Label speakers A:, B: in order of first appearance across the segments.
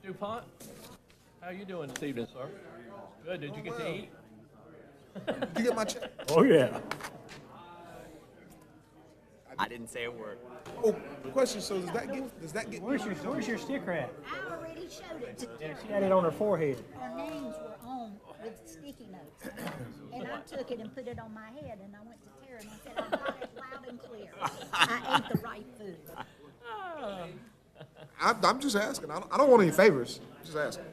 A: DuPont, how you doing this evening, sir? Good. Did you get to eat?
B: Did you get my check?
C: Oh, yeah.
D: I didn't say a word.
B: Oh, question. So does that get?
C: Where's your sticker at?
E: I already showed it to
C: Yeah,
E: Terry.
C: she had it on her forehead.
E: Our names were on with sticky notes. And I took it and put it on my head, and I went to Terry and I said, I got it loud and clear. I ate the right food.
B: I'm just asking. I don't want any favors. I'm just asking.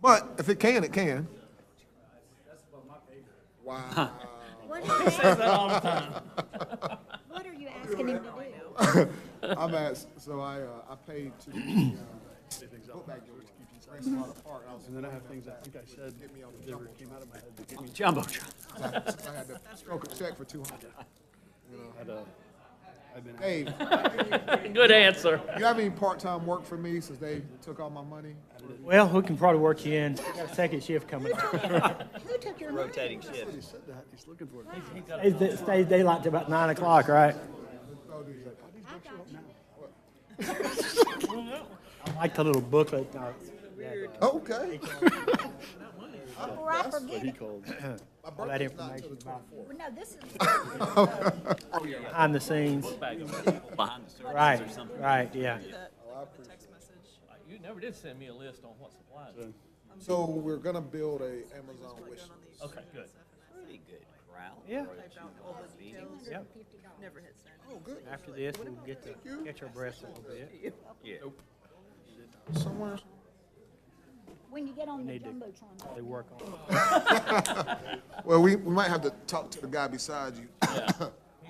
B: But if it can, it can. Wow.
E: What are you,
A: Says that all the time.
E: what are you asking him to do?
B: I'm asked. So I paid to the book bag dealer.
F: And then I have things I think I said that never came out of my head to get me.
D: Jumbotron.
B: Since I had to stroke a check for 200.
F: I've been
B: Hey,
A: Good answer.
B: you have any part-time work for me since they took all my money?
C: Well, we can probably work you in. We got a second shift coming up.
E: Who took your money?
D: Rotating shift.
F: He said that. He's looking for it.
C: It stays daylight till about 9 o'clock, right?
E: I got you.
C: I like the little booklet.
B: Okay.
E: Before I forget
F: He
E: it.
F: called.
B: My
C: All that
B: birthday's not
C: information
B: until the
C: about
B: 24th.
E: No, this is,
C: behind the scenes.
D: Behind the surface
C: Right,
D: or something.
C: right, yeah.
A: You never did send me a list on what supplies.
B: So we're gonna build a Amazon wish list.
A: Okay, good.
D: Pretty good crowd.
C: Yeah.
D: Meetings.
C: Yep.
B: Oh, good.
C: After this, we'll get to catch our breath a little bit.
D: Yeah.
B: Somewhere.
E: when you get on the
C: need to-
E: Jumbotron.
C: They work on it.
B: Well, we might have to talk to the guy beside you.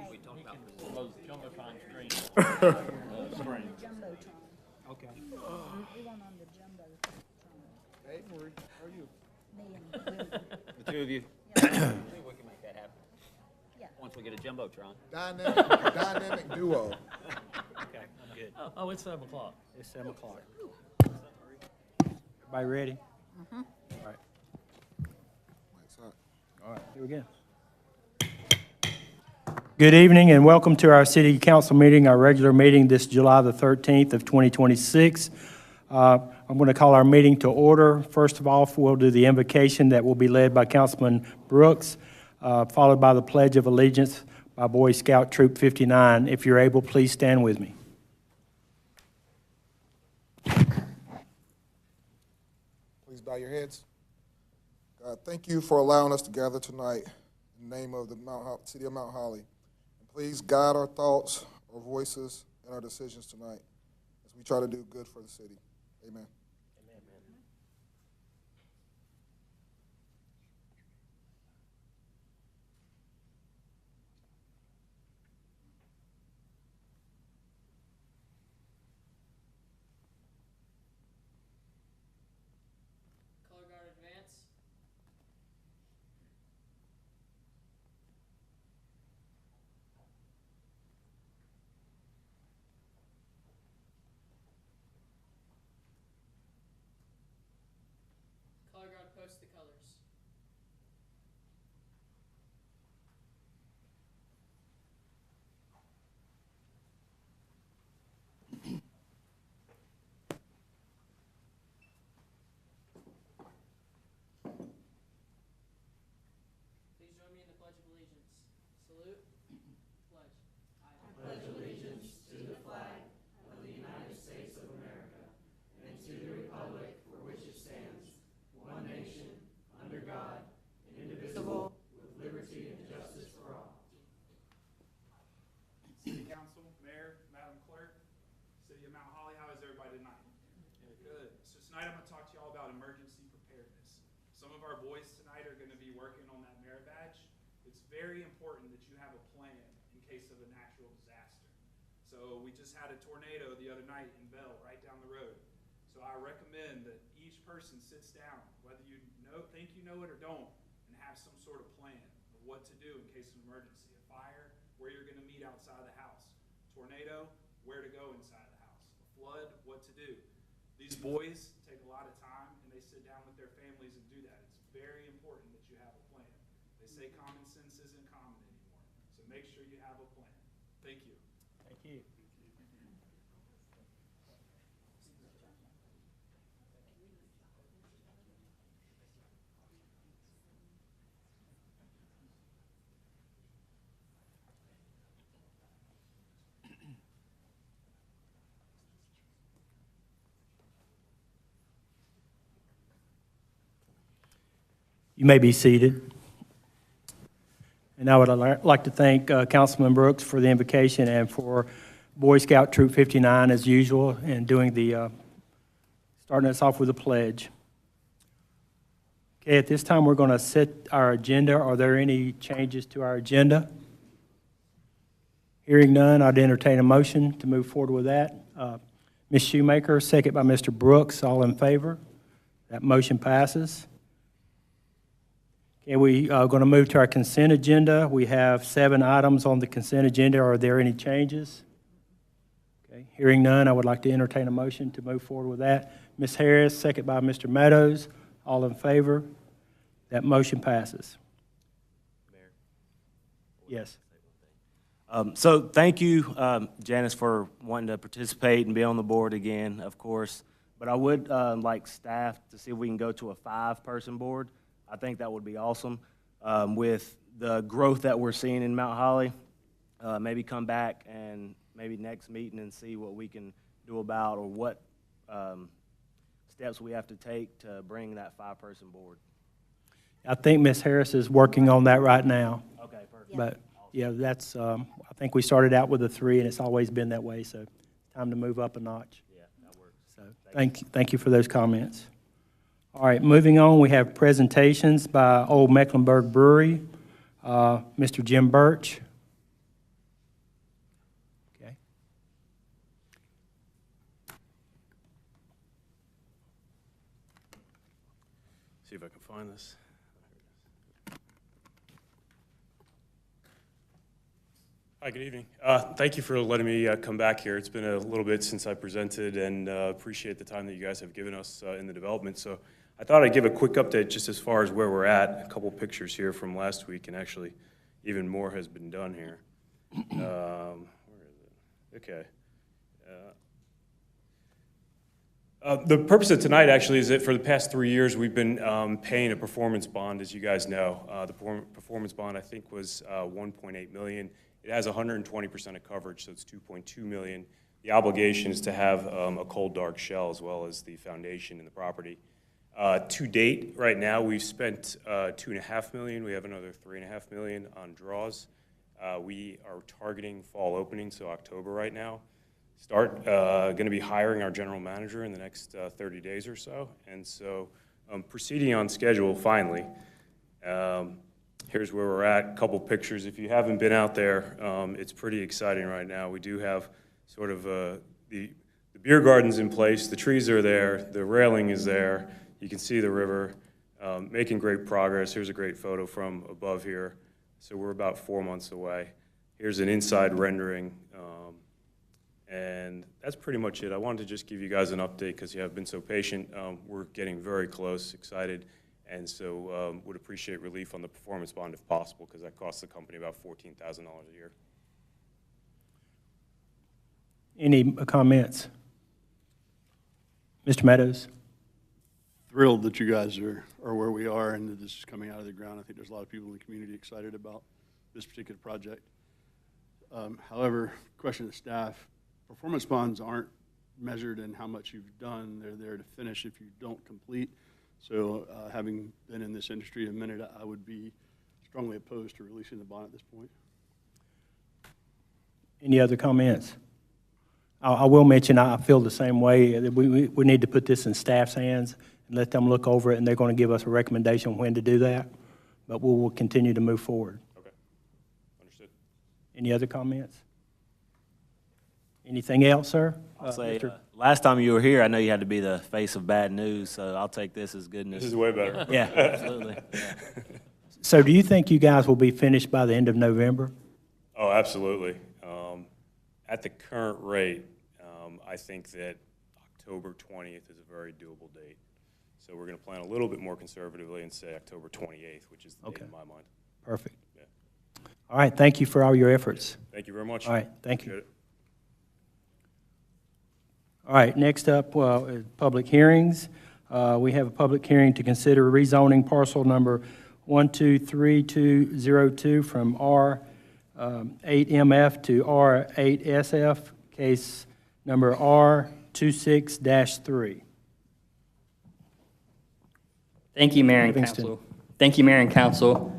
A: We talked about those Jumbotron screens.
E: Jumbotron.
C: Okay.
E: We want on the Jumbotron.
B: Hey, Marie, how are you?
E: Me and William.
D: The two of you. I think we can make that happen.
E: Yeah.
D: Once we get a Jumbotron.
B: Dynamic duo.
C: Okay, I'm good.
A: Oh, it's 7 o'clock.
C: It's 7 o'clock. Everybody ready? All right. All right, here we go. Good evening and welcome to our city council meeting, our regular meeting this July the 13th of 2026. I'm going to call our meeting to order. First of all, we'll do the invocation that will be led by Councilman Brooks, followed by the Pledge of Allegiance by Boy Scout Troop 59. If you're able, please stand with me.
B: Please bow your heads. God, thank you for allowing us to gather tonight in the name of the city of Mount Holly. And please guide our thoughts, our voices, and our decisions tonight as we try to do good for the city. Amen.
G: Color guard advance. Color guard post the colors. Please join me in the Pledge of Allegiance. Salute. Pledge. I
H: City Council, Mayor, Madam Clerk, City of Mount Holly, how is everybody tonight? Good. So tonight I'm going to talk to you all about emergency preparedness. Some of our boys tonight are going to be working on that merit badge. It's very important that you have a plan in case of a natural disaster. So we just had a tornado the other night in Bell, right down the road. So I recommend that each person sits down, whether you think you know it or don't, and have some sort of plan of what to do in case of an emergency. A fire, where you're going to meet outside the house. Tornado, where to go inside the house. A flood, what to do. These boys take a lot of time and they sit down with their families and do that. It's very important that you have a plan. They say common sense isn't common anymore. So make sure you have a plan. Thank you.
C: Thank you. You may be seated. And I would like to thank Councilman Brooks for the invocation and for Boy Scout Troop 59 as usual and doing the, starting us off with a pledge. Okay, at this time, we're going to set our agenda. Are there any changes to our agenda? Hearing none, I'd entertain a motion to move forward with that. Ms. Shoemaker, second by Mr. Brooks. All in favor? That motion passes. Okay, we are going to move to our consent agenda. We have 7 items on the consent agenda. Are there any changes? Okay, hearing none, I would like to entertain a motion to move forward with that. Ms. Harris, second by Mr. Meadows. All in favor? That motion passes.
I: Mayor?
C: Yes.
I: So thank you, Janice, for wanting to participate and be on the board again, of course. But I would like staff to see if we can go to a 5-person board. I think that would be awesome. With the growth that we're seeing in Mount Holly, maybe come back and maybe next meeting and see what we can do about or what steps we have to take to bring that 5-person board.
C: I think Ms. Harris is working on that right now.
I: Okay, perfect.
C: But, yeah, that's, I think we started out with a 3, and it's always been that way, so time to move up a notch.
I: Yeah, that works.
C: So thank you for those comments. All right, moving on, we have presentations by Old Mecklenburg Brewery. Mr. Jim Birch. Okay.
F: See if I can find this. Hi, good evening. Thank you for letting me come back here. It's been a little bit since I presented, and appreciate the time that you guys have given us in the development. So I thought I'd give a quick update just as far as where we're at. A couple pictures here from last week, and actually even more has been done here. Where is it? Okay. The purpose of tonight actually is that for the past 3 years we've been paying a performance bond, as you guys know. The performance bond I think was $1.8 million. It has 120% of coverage, so it's $2.2 million. The obligation is to have a cold dark shell as well as the foundation in the property. To date, right now, we've spent $2.5 million. We have another $3.5 million on draws. We are targeting fall opening, so October right now. Going to be hiring our general manager in the next 30 days or so. And so proceeding on schedule finally. Here's where we're at, a couple pictures. If you haven't been out there, it's pretty exciting right now. We do have sort of the beer garden's in place, the trees are there, the railing is there. You can see the river, making great progress. Here's a great photo from above here. So we're about 4 months away. Here's an inside rendering, and that's pretty much it. I wanted to just give you guys an update because you have been so patient. We're getting very close, excited, and so would appreciate relief on the performance bond if possible because that costs the company about $14,000 a year.
C: Any comments? Mr. Meadows?
F: Thrilled that you guys are where we are and that this is coming out of the ground. I think there's a lot of people in the community excited about this particular project. However, question to staff, performance bonds aren't measured in how much you've done. They're there to finish if you don't complete. So having been in this industry a minute, I would be strongly opposed to releasing the bond at this point.
C: Any other comments? I will mention I feel the same way. We need to put this in staff's hands and let them look over it, and they're going to give us a recommendation when to do that. But we will continue to move forward.
F: Okay, understood.
C: Any other comments? Anything else, sir?
I: I'll say,
C: Mr.
I: last time you were here, I know you had to be the face of bad news, so I'll take this as good news.
F: This is way better.
C: Yeah.
I: Absolutely. Yeah.
C: So do you think you guys will be finished by the end of November?
F: Oh, absolutely. At the current rate, I think that October 20th is a very doable date. So we're going to plan a little bit more conservatively and say October 28th, which is the date in my mind.
C: Perfect.
F: Yeah.
C: All right, thank you for all your efforts.
F: Thank you very much.
C: All right, thank you.
F: Appreciate it.
C: All right, next up, is public hearings. We have a public hearing to consider rezoning parcel number 123202 from R8MF to R8SF, case number R26-3.
J: Thank you, Mayor and
C: Livingston.
J: Council. Thank you, Mayor and Council.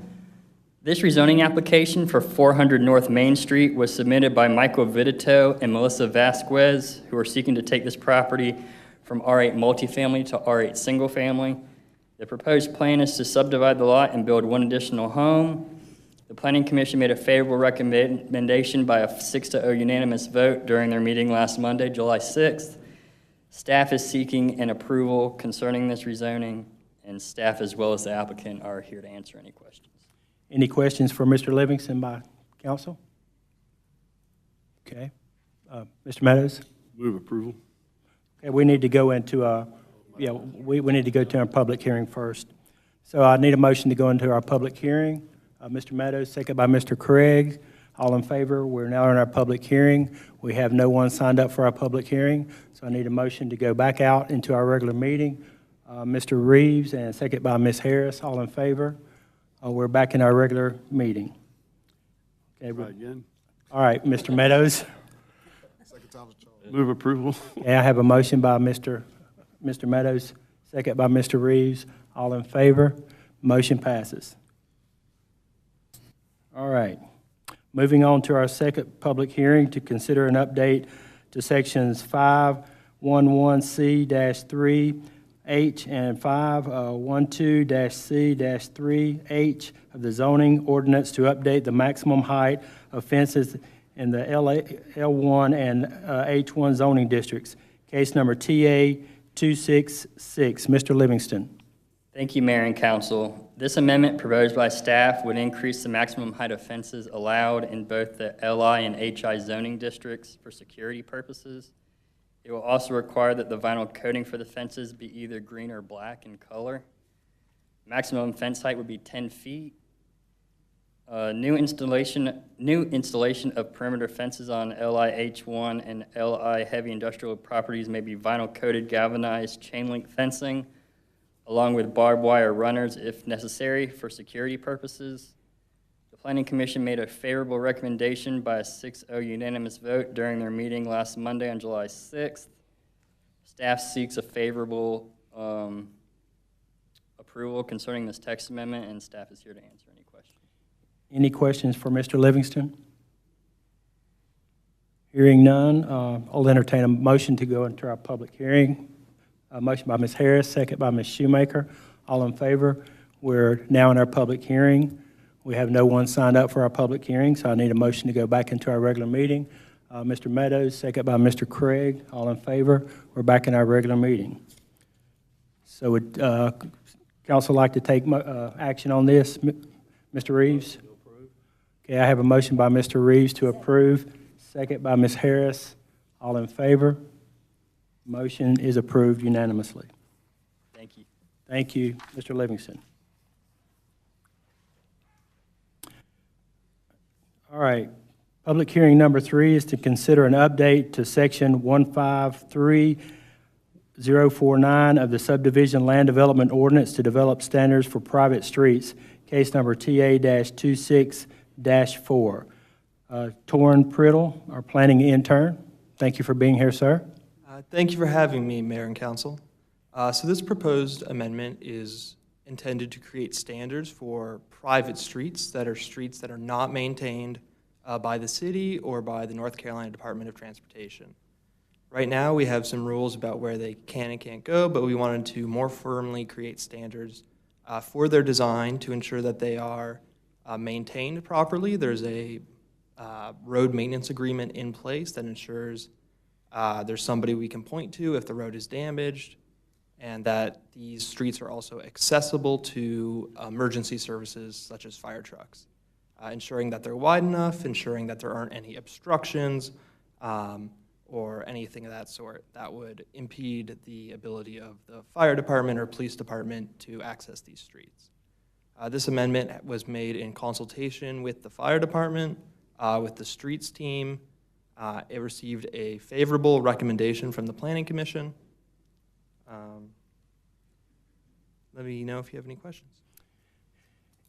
J: This rezoning application for 400 North Main Street was submitted by Michael Vidito and Melissa Vasquez, who are seeking to take this property from R8 multifamily to R8 single family. The proposed plan is to subdivide the lot and build one additional home. The Planning Commission made a favorable recommendation by a 6-0 unanimous vote during their meeting last Monday, July 6th. Staff is seeking an approval concerning this rezoning, and staff as well as the applicant are here to answer any questions.
C: Any questions for Mr. Livingston by council? Okay. Mr. Meadows?
A: Move approval.
C: Okay, we need to go into, we need to go to our public hearing first. So I need a motion to go into our public hearing. Mr. Meadows, second by Mr. Craig. All in favor? We're now in our public hearing. We have no one signed up for our public hearing, so I need a motion to go back out into our regular meeting. Mr. Reeves, and second by Ms. Harris. All in favor? We're back in our regular meeting. Okay,
A: Again.
C: all right, Mr. Meadows.
B: Second time's a charm.
A: Move approval.
C: Okay, I have a motion by Mr. Meadows, second by Mr. Reeves. All in favor? Motion passes. All right. Moving on to our second public hearing to consider an update to sections 511C-3H and 512-C-3H of the zoning ordinance to update the maximum height of fences in the L1 and H1 zoning districts. Case number TA 266. Mr. Livingston.
J: Thank you, Mayor and Council. This amendment proposed by staff would increase the maximum height of fences allowed in both the LI and HI zoning districts for security purposes. It will also require that the vinyl coating for the fences be either green or black in color. Maximum fence height would be 10 feet. New installation of perimeter fences on LI H1 and LI heavy industrial properties may be vinyl coated galvanized chain link fencing, along with barbed wire runners if necessary for security purposes. The Planning Commission made a favorable recommendation by a 6-0 unanimous vote during their meeting last Monday on July 6th. Staff seeks a favorable approval concerning this text amendment, and staff is here to answer any questions.
C: Any questions for Mr. Livingston? Hearing none, I'll entertain a motion to go into our public hearing. A motion by Ms. Harris, second by Ms. Shoemaker. All in favor? We're now in our public hearing. We have no one signed up for our public hearing, so I need a motion to go back into our regular meeting. Mr. Meadows, second by Mr. Craig. All in favor? We're back in our regular meeting. So would council like to take action on this? Mr. Reeves? Okay, I have a motion by Mr. Reeves to approve, second by Ms. Harris. All in favor? Motion is approved unanimously.
J: Thank you.
C: Thank you, Mr. Livingston. All right, public hearing number 3 is to consider an update to section 153049 of the subdivision land development ordinance to develop standards for private streets, case number TA-26-4. Torrin Priddle, our planning intern, thank you for being here, sir.
K: Thank you for having me, Mayor and Council. So this proposed amendment is intended to create standards for private streets that are not maintained by the city or by the North Carolina Department of Transportation. Right now, we have some rules about where they can and can't go, but we wanted to more firmly create standards for their design to ensure that they are maintained properly. There's a road maintenance agreement in place that ensures there's somebody we can point to if the road is damaged, and that these streets are also accessible to emergency services such as fire trucks. Ensuring that they're wide enough, ensuring that there aren't any obstructions or anything of that sort that would impede the ability of the fire department or police department to access these streets. This amendment was made in consultation with the fire department, with the streets team. It received a favorable recommendation from the Planning Commission. Let me know if you have any questions.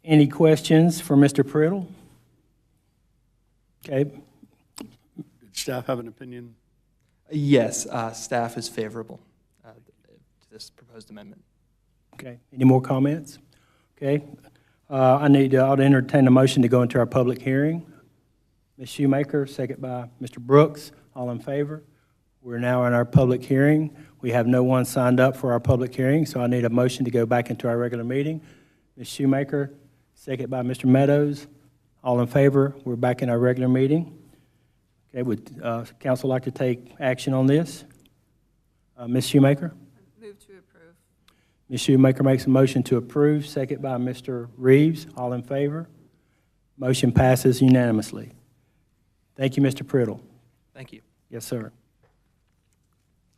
C: Any questions for Mr. Priddle? Okay.
A: Did staff have an opinion?
K: Yes, staff is favorable to this proposed amendment.
C: Okay. Any more comments? Okay. I'll entertain a motion to go into our public hearing. Ms. Shoemaker, second by Mr. Brooks. All in favor? We're now in our public hearing. We have no one signed up for our public hearing, so I need a motion to go back into our regular meeting. Ms. Shoemaker, second by Mr. Meadows. All in favor? We're back in our regular meeting. Okay, would council like to take action on this? Ms. Shoemaker?
G: Move to approve.
C: Ms. Shoemaker makes a motion to approve, second by Mr. Reeves. All in favor? Motion passes unanimously. Thank you, Mr. Priddle.
K: Thank you.
C: Yes, sir.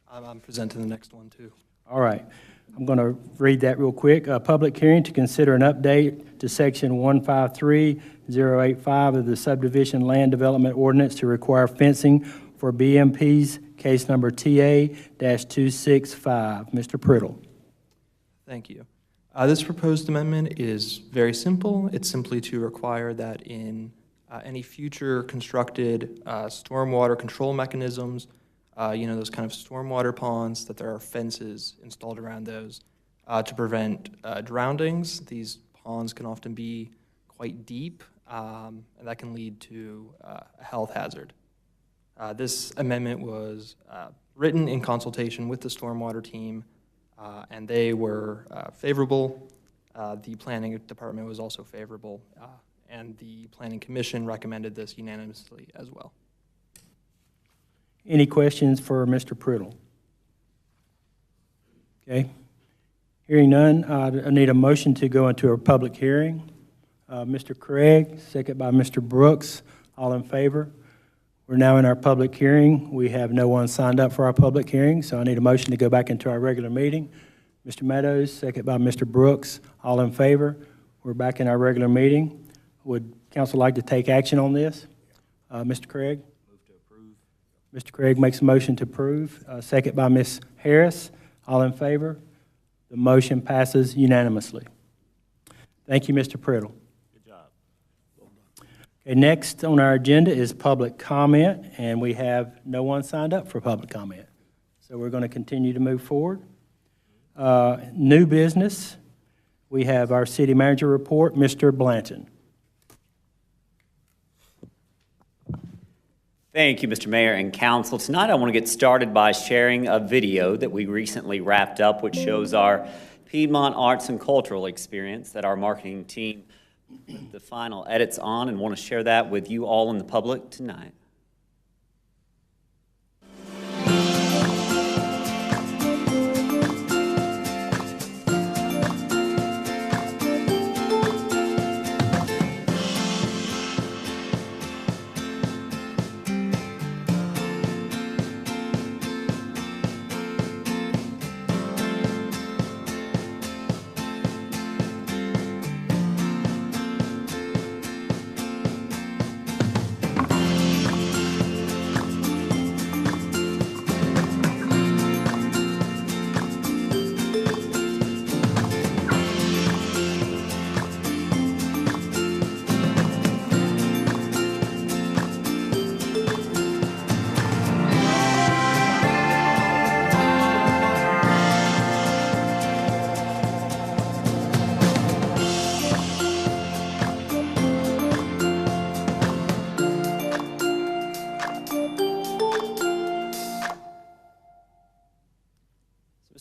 K: I'm presenting the next one, too.
C: All right. I'm going to read that real quick. A public hearing to consider an update to Section 153085 of the Subdivision Land Development Ordinance to require fencing for BMP's case number TA-265. Mr. Priddle.
K: Thank you. This proposed amendment is very simple. It's simply to require that in any future constructed stormwater control mechanisms, those kind of stormwater ponds, that there are fences installed around those to prevent drownings. These ponds can often be quite deep, and that can lead to a health hazard. This amendment was written in consultation with the stormwater team, and they were favorable. The planning department was also favorable, and the planning commission recommended this unanimously as well.
C: Any questions for Mr. Priddle? Okay. Hearing none, I need a motion to go into a public hearing. Mr. Craig, second by Mr. Brooks. All in favor? We're now in our public hearing. We have no one signed up for our public hearing, so I need a motion to go back into our regular meeting. Mr. Meadows, second by Mr. Brooks. All in favor? We're back in our regular meeting. Would council like to take action on this? Mr. Craig? Mr. Craig makes a motion to approve, second by Ms. Harris. All in favor? The motion passes unanimously. Thank you, Mr. Priddle.
I: Good job.
C: Okay, next on our agenda is public comment, and we have no one signed up for public comment. So we're going to continue to move forward. New business, we have our city manager report, Mr. Blanton.
D: Thank you, Mr. Mayor and Council. Tonight I want to get started by sharing a video that we recently wrapped up, which shows our Piedmont Arts and Cultural experience that our marketing team put the final edits on, and want to share that with you all in the public tonight.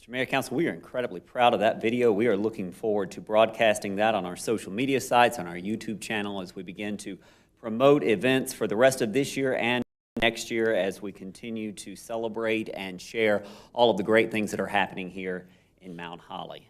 D: Mayor, Council, we are incredibly proud of that video. We are looking forward to broadcasting that on our social media sites, on our YouTube channel, as we begin to promote events for the rest of this year and next year, as we continue to celebrate and share all of the great things that are happening here in Mount Holly.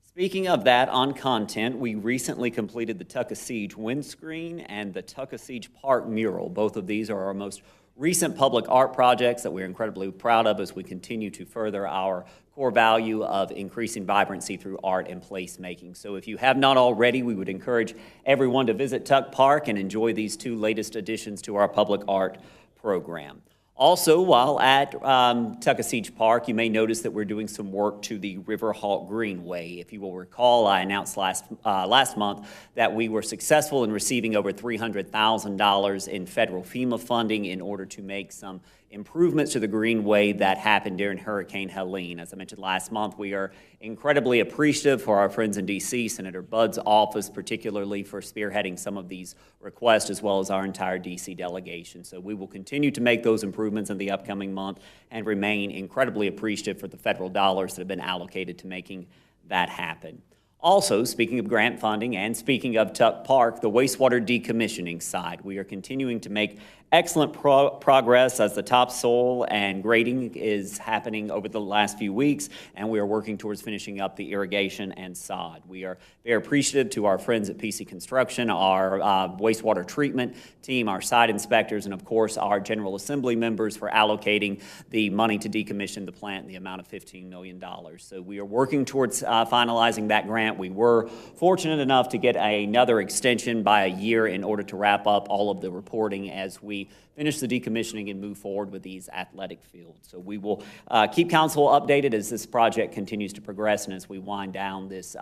D: Speaking of that, on content, we recently completed the Tuckasegee windscreen and the Tuckasegee Park mural. Both of these are our most recent public art projects that we're incredibly proud of as we continue to further our core value of increasing vibrancy through art and placemaking. So if you have not already, we would encourage everyone to visit Tuck Park and enjoy these two latest additions to our public art program. Also, while at Tuckasegee Park, you may notice that we're doing some work to the Riverhawk Greenway. If you will recall, I announced last month that we were successful in receiving over $300,000 in federal FEMA funding in order to make some improvements to the Greenway that happened during Hurricane Helene. As I mentioned last month, we are incredibly appreciative for our friends in D.C., Senator Budd's office, particularly for spearheading some of these requests, as well as our entire D.C. delegation. So we will continue to make those improvements in the upcoming month and remain incredibly appreciative for the federal dollars that have been allocated to making that happen. Also, speaking of grant funding and speaking of Tuck Park, the wastewater decommissioning side, we are continuing to make excellent progress as the topsoil and grading is happening over the last few weeks, and we are working towards finishing up the irrigation and sod. We are very appreciative to our friends at PC Construction, our wastewater treatment team, our site inspectors, and of course our General Assembly members for allocating the money to decommission the plant in the amount of $15 million. So we are working towards finalizing that grant. We were fortunate enough to get another extension by a year in order to wrap up all of the reporting as we finish the decommissioning and move forward with these athletic fields. So we will keep council updated as this project continues to progress and as we wind down this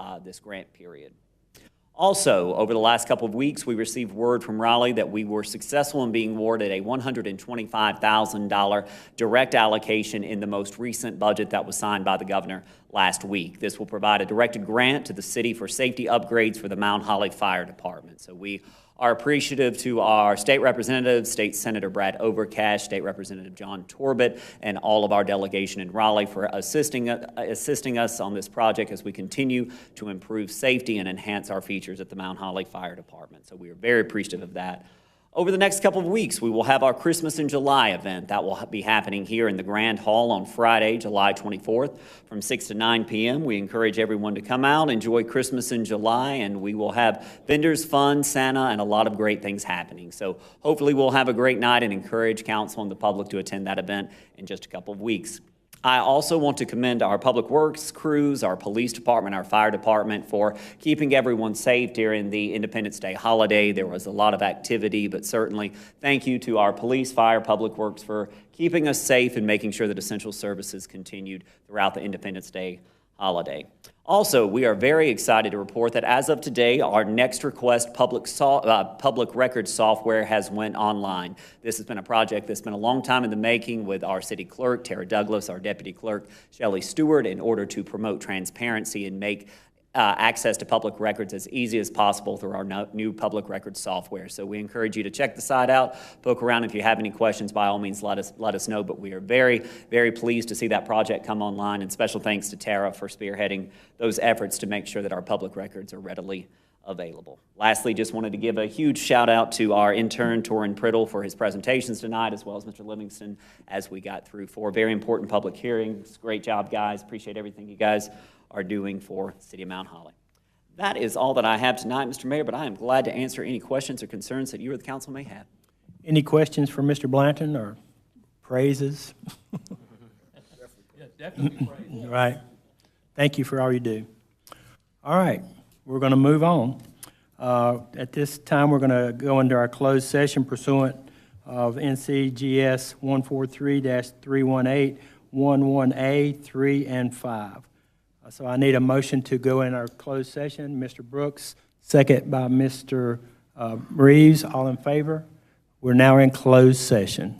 D: grant period. Also, over the last couple of weeks, we received word from Raleigh that we were successful in being awarded a $125,000 direct allocation in the most recent budget that was signed by the governor last week. This will provide a directed grant to the city for safety upgrades for the Mount Holly Fire Department. So we are appreciative to our state representatives, State Senator Brad Overcash, State Representative John Torbett, and all of our delegation in Raleigh for assisting us on this project as we continue to improve safety and enhance our features at the Mount Holly Fire Department. So we are very appreciative of that. Over the next couple of weeks, we will have our Christmas in July event. That will be happening here in the Grand Hall on Friday, July 24th from 6 to 9 p.m. We encourage everyone to come out, enjoy Christmas in July, and we will have vendors, fun, Santa, and a lot of great things happening. So hopefully we'll have a great night and encourage council and the public to attend that event in just a couple of weeks. I also want to commend our public works crews, our police department, our fire department for keeping everyone safe during the Independence Day holiday. There was a lot of activity, but certainly thank you to our police, fire, public works for keeping us safe and making sure that essential services continued throughout the Independence Day holiday. Also, we are very excited to report that as of today, our Next Request public record software has went online. This has been a project that's been a long time in the making with our city clerk, Tara Douglas, our deputy clerk, Shelley Stewart, in order to promote transparency and make access to public records as easy as possible through our new public records software. So we encourage you to check the site out, poke around. If you have any questions, by all means, let us know. But we are very, very pleased to see that project come online, and special thanks to Tara for spearheading those efforts to make sure that our public records are readily available. Lastly, just wanted to give a huge shout out to our intern, Torrin Priddle, for his presentations tonight, as well as Mr. Livingston as we got through 4 very important public hearings. Great job, guys. Appreciate everything you guys are doing for the City of Mount Holly. That is all that I have tonight, Mr. Mayor, but I am glad to answer any questions or concerns that you or the council may have.
C: Any questions for Mr. Blanton or praises?
A: Yeah, definitely praise.
C: Right. Thank you for all you do. All right, we're going to move on. At this time, we're going to go into our closed session pursuant of NCGS 143-318, 11A, 3, and 5. So I need a motion to go in our closed session. Mr. Brooks, second by Mr. Reeves. All in favor? We're now in closed session.